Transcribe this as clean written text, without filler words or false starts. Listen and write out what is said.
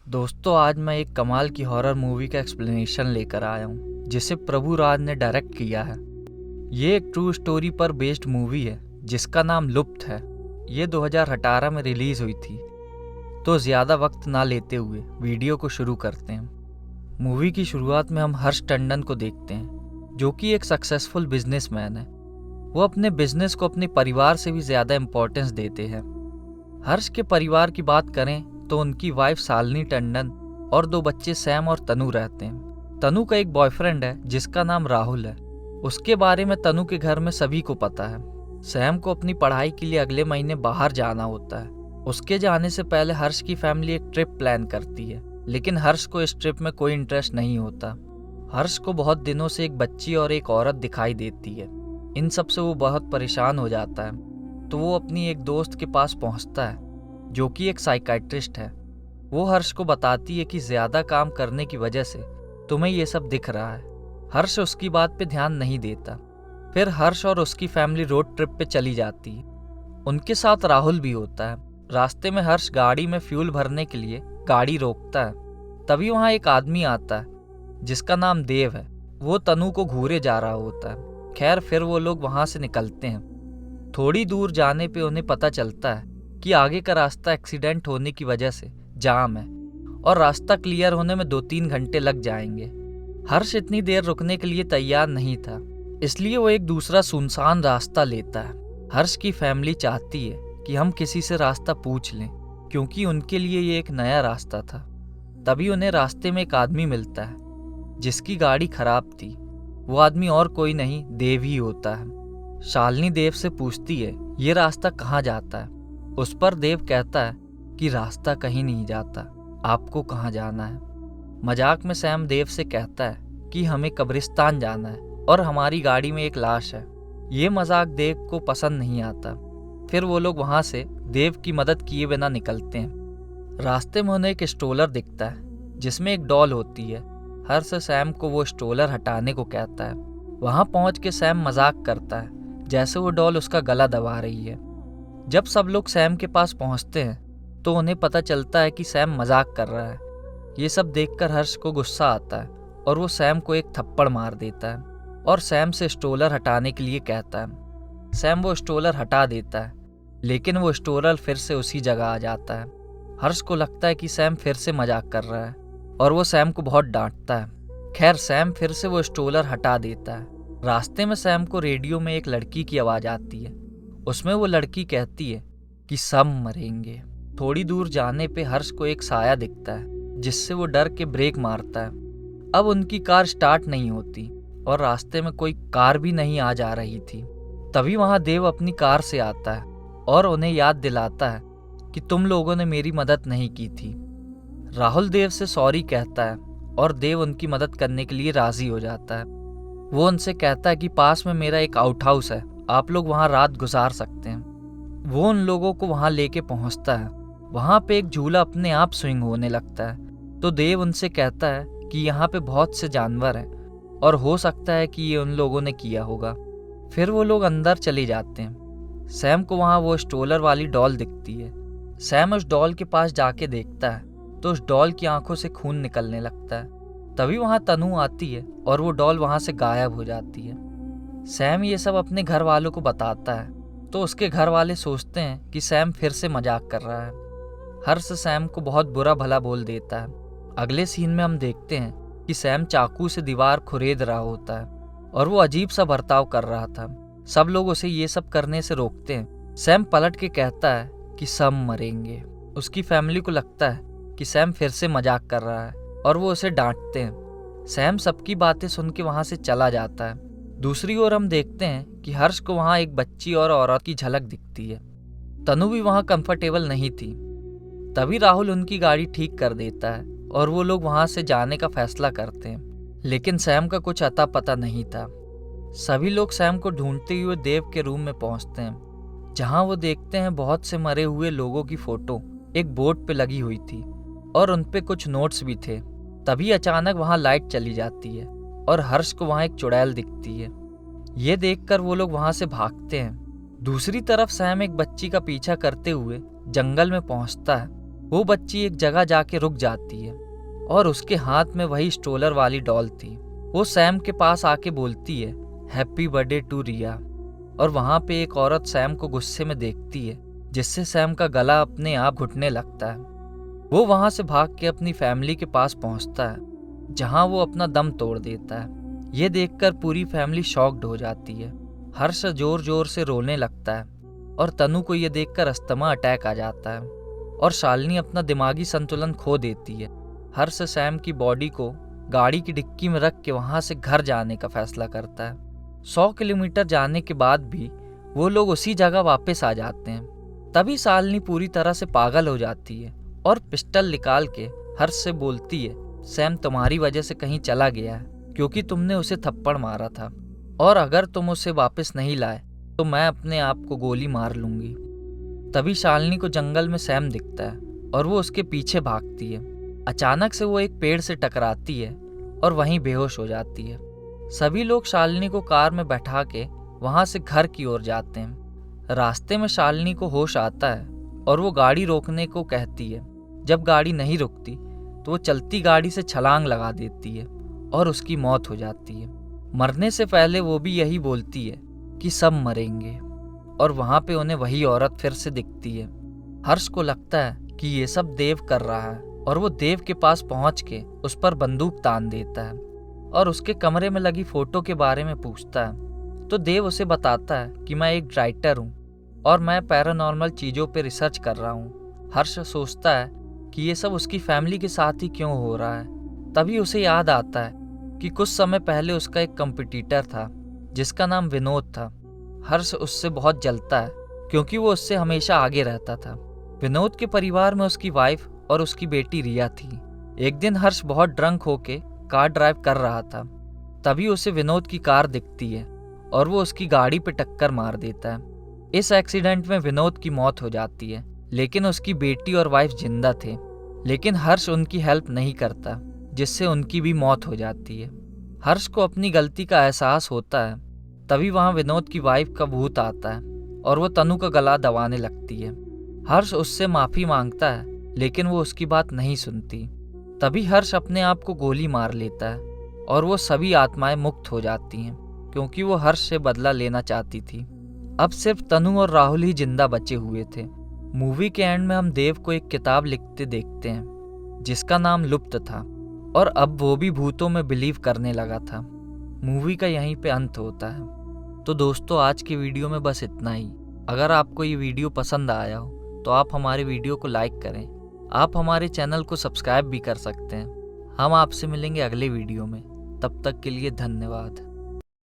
दोस्तों, आज मैं एक कमाल की हॉरर मूवी का एक्सप्लेनेशन लेकर आया हूँ जिसे प्रभु राज ने डायरेक्ट किया है। ये एक ट्रू स्टोरी पर बेस्ड मूवी है जिसका नाम लुप्त है। ये 2018 में रिलीज हुई थी। तो ज़्यादा वक्त ना लेते हुए वीडियो को शुरू करते हैं। मूवी की शुरुआत में हम हर्ष टंडन को देखते हैं जो कि एक सक्सेसफुल बिजनेसमैन है। वो अपने बिजनेस को अपने परिवार से भी ज़्यादा इम्पोर्टेंस देते हैं। हर्ष के परिवार की बात करें तो उनकी वाइफ शालिनी टंडन और 2 बच्चे सैम और तनु रहते हैं। तनु का एक बॉयफ्रेंड है जिसका नाम राहुल है। उसके बारे में तनु के घर में सभी को पता है। सैम को अपनी पढ़ाई के लिए अगले महीने बाहर जाना होता है। उसके जाने से पहले हर्ष की फैमिली एक ट्रिप प्लान करती है, लेकिन हर्ष को इस ट्रिप में कोई इंटरेस्ट नहीं होता। हर्ष को बहुत दिनों से एक बच्ची और एक औरत दिखाई देती है। इन सब से वो बहुत परेशान हो जाता है, तो वो अपनी एक दोस्त के पास पहुंचता है जो कि एक साइकाइट्रिस्ट है। वो हर्ष को बताती है कि ज़्यादा काम करने की वजह से तुम्हें ये सब दिख रहा है। हर्ष उसकी बात पे ध्यान नहीं देता। फिर हर्ष और उसकी फैमिली रोड ट्रिप पे चली जाती है। उनके साथ राहुल भी होता है। रास्ते में हर्ष गाड़ी में फ्यूल भरने के लिए गाड़ी रोकता है। तभी वहाँ एक आदमी आता है जिसका नाम देव है। वो तनु को घूरे जा रहा होता है। खैर, फिर वो लोग वहाँ से निकलते हैं। थोड़ी दूर जाने पे उन्हें पता चलता है कि आगे का रास्ता एक्सीडेंट होने की वजह से जाम है और रास्ता क्लियर होने में 2-3 घंटे लग जाएंगे। हर्ष इतनी देर रुकने के लिए तैयार नहीं था, इसलिए वो एक दूसरा सुनसान रास्ता लेता है। हर्ष की फैमिली चाहती है कि हम किसी से रास्ता पूछ लें, क्योंकि उनके लिए ये एक नया रास्ता था। तभी उन्हें रास्ते में एक आदमी मिलता है जिसकी गाड़ी खराब थी। वो आदमी और कोई नहीं, देव ही होता है। शालिनी देव से पूछती है ये रास्ता कहाँ जाता है। उस पर देव कहता है कि रास्ता कहीं नहीं जाता, आपको कहाँ जाना है। मजाक में सैम देव से कहता है कि हमें कब्रिस्तान जाना है और हमारी गाड़ी में एक लाश है। ये मजाक देव को पसंद नहीं आता। फिर वो लोग वहाँ से देव की मदद किए बिना निकलते हैं। रास्ते में उन्हें एक स्ट्रोलर दिखता है जिसमें एक डॉल होती है। हर्ष सैम को वो स्ट्रोलर हटाने को कहता है। वहाँ पहुँच के सैम मजाक करता है जैसे वो डॉल उसका गला दबा रही है। जब सब लोग सैम के पास पहुंचते हैं तो उन्हें पता चलता है कि सैम मजाक कर रहा है। ये सब देखकर हर्ष को गुस्सा आता है और वो सैम को एक थप्पड़ मार देता है और सैम से स्ट्रोलर हटाने के लिए कहता है। सैम वो स्ट्रोलर हटा देता है, लेकिन वो स्ट्रोलर फिर से उसी जगह आ जाता है। हर्ष को लगता है कि सैम फिर से मजाक कर रहा है और वो सैम को बहुत डांटता है। खैर, सैम फिर से वो स्ट्रोलर हटा देता है। रास्ते में सैम को रेडियो में एक लड़की की आवाज़ आती है। उसमें वो लड़की कहती है कि सब मरेंगे। थोड़ी दूर जाने पे हर्ष को एक साया दिखता है जिससे वो डर के ब्रेक मारता है। अब उनकी कार स्टार्ट नहीं होती और रास्ते में कोई कार भी नहीं आ जा रही थी। तभी वहाँ देव अपनी कार से आता है और उन्हें याद दिलाता है कि तुम लोगों ने मेरी मदद नहीं की थी। राहुल देव से सॉरी कहता है और देव उनकी मदद करने के लिए राजी हो जाता है। वो उनसे कहता है कि पास में मेरा एक आउट हाउस है, आप लोग वहाँ रात गुजार सकते हैं। वो उन लोगों को वहाँ लेके पहुँचता है। वहाँ पे एक झूला अपने आप स्विंग होने लगता है। तो देव उनसे कहता है कि यहाँ पे बहुत से जानवर हैं और हो सकता है कि ये उन लोगों ने किया होगा। फिर वो लोग अंदर चले जाते हैं। सैम को वहाँ वो स्ट्रोलर वाली डॉल दिखती है। सैम उस डॉल के पास जाके देखता है तो उस डॉल की आंखों से खून निकलने लगता है। तभी वहाँ तनु आती है और वो डॉल वहाँ से गायब हो जाती है। सैम ये सब अपने घर वालों को बताता है तो उसके घर वाले सोचते हैं कि सैम फिर से मजाक कर रहा है। हर्ष सैम को बहुत बुरा भला बोल देता है। अगले सीन में हम देखते हैं कि सैम चाकू से दीवार खुरेद रहा होता है और वो अजीब सा बर्ताव कर रहा था। सब लोग उसे ये सब करने से रोकते हैं। सैम पलट के कहता है कि सब मरेंगे। उसकी फैमिली को लगता है कि सैम फिर से मजाक कर रहा है और वो उसे डांटते हैं। सैम सबकी बातें सुन के वहाँ से चला जाता है। दूसरी ओर हम देखते हैं कि हर्ष को वहाँ एक बच्ची और औरत की झलक दिखती है। तनु भी वहाँ कंफर्टेबल नहीं थी। तभी राहुल उनकी गाड़ी ठीक कर देता है और वो लोग वहाँ से जाने का फैसला करते हैं, लेकिन सैम का कुछ अता पता नहीं था। सभी लोग सैम को ढूंढते हुए देव के रूम में पहुँचते हैं, जहाँ वो देखते हैं बहुत से मरे हुए लोगों की फोटो एक बोर्ड पे लगी हुई थी और उनपे कुछ नोट्स भी थे। तभी अचानक वहाँ लाइट चली जाती है और हर्ष को वहाँ एक चुड़ैल दिखती है। ये देखकर वो लोग वहाँ से भागते हैं। दूसरी तरफ सैम एक बच्ची का पीछा करते हुए जंगल में पहुँचता है वो बच्ची एक जगह जाके रुक जाती है और उसके हाथ में वही स्ट्रोलर वाली डॉल थी। वो सैम के पास आके बोलती है, हैप्पी बर्थडे टू रिया। और वहाँ पे एक औरत सैम को गुस्से में देखती है, जिससे सैम का गला अपने आप घुटने लगता है। वो वहाँ से भाग के अपनी फैमिली के पास पहुँचता है, जहाँ वो अपना दम तोड़ देता है। ये देखकर पूरी फैमिली शॉक्ड हो जाती है। हर्ष जोर जोर से रोने लगता है और तनु को ये देखकर अस्थमा अटैक आ जाता है और शालिनी अपना दिमागी संतुलन खो देती है। हर्ष सैम की बॉडी को गाड़ी की डिक्की में रख के वहाँ से घर जाने का फैसला करता है। 100 किलोमीटर जाने के बाद भी वो लोग उसी जगह वापस आ जाते हैं। तभी शालिनी पूरी तरह से पागल हो जाती है और पिस्टल निकाल के हर्ष से बोलती है, सैम तुम्हारी वजह से कहीं चला गया है क्योंकि तुमने उसे थप्पड़ मारा था, और अगर तुम उसे वापस नहीं लाए तो मैं अपने आप को गोली मार लूंगी। तभी शालिनी को जंगल में सैम दिखता है और वो उसके पीछे भागती है। अचानक से वो एक पेड़ से टकराती है और वहीं बेहोश हो जाती है। सभी लोग शालिनी को कार में बैठा के वहां से घर की ओर जाते हैं। रास्ते में शालिनी को होश आता है और वो गाड़ी रोकने को कहती है। जब गाड़ी नहीं रुकती तो वो चलती गाड़ी से छलांग लगा देती है और उसकी मौत हो जाती है। मरने से पहले वो भी यही बोलती है कि सब मरेंगे, और वहां पे उन्हें वही औरत फिर से दिखती है। हर्ष को लगता है कि ये सब देव कर रहा है और वो देव के पास पहुंच के उस पर बंदूक तान देता है और उसके कमरे में लगी फोटो के बारे में पूछता है। तो देव उसे बताता है कि मैं एक राइटर हूँ और मैं पैरानॉर्मल चीज़ों पे रिसर्च कर रहा हूँ। हर्ष सोचता है कि ये सब उसकी फैमिली के साथ ही क्यों हो रहा है। तभी उसे याद आता है कि कुछ समय पहले उसका एक कंपटीटर था जिसका नाम विनोद था। हर्ष उससे बहुत जलता है क्योंकि वो उससे हमेशा आगे रहता था। विनोद के परिवार में उसकी वाइफ और उसकी बेटी रिया थी। एक दिन हर्ष बहुत ड्रंक होके कार ड्राइव कर रहा था। तभी उसे विनोद की कार दिखती है और वो उसकी गाड़ी पे टक्कर मार देता है। इस एक्सीडेंट में विनोद की मौत हो जाती है, लेकिन उसकी बेटी और वाइफ जिंदा थे। लेकिन हर्ष उनकी हेल्प नहीं करता, जिससे उनकी भी मौत हो जाती है। हर्ष को अपनी गलती का एहसास होता है। तभी वहां विनोद की वाइफ का भूत आता है और वो तनु का गला दबाने लगती है। हर्ष उससे माफी मांगता है, लेकिन वो उसकी बात नहीं सुनती। तभी हर्ष अपने आप को गोली मार लेता है और वो सभी आत्माएं मुक्त हो जाती हैं, क्योंकि वो हर्ष से बदला लेना चाहती थी। अब सिर्फ तनु और राहुल ही जिंदा बचे हुए थे। मूवी के एंड में हम देव को एक किताब लिखते देखते हैं जिसका नाम लुप्त था, और अब वो भी भूतों में बिलीव करने लगा था। मूवी का यहीं पे अंत होता है। तो दोस्तों, आज की वीडियो में बस इतना ही। अगर आपको ये वीडियो पसंद आया हो तो आप हमारे वीडियो को लाइक करें। आप हमारे चैनल को सब्सक्राइब भी कर सकते हैं। हम आपसे मिलेंगे अगले वीडियो में। तब तक के लिए धन्यवाद।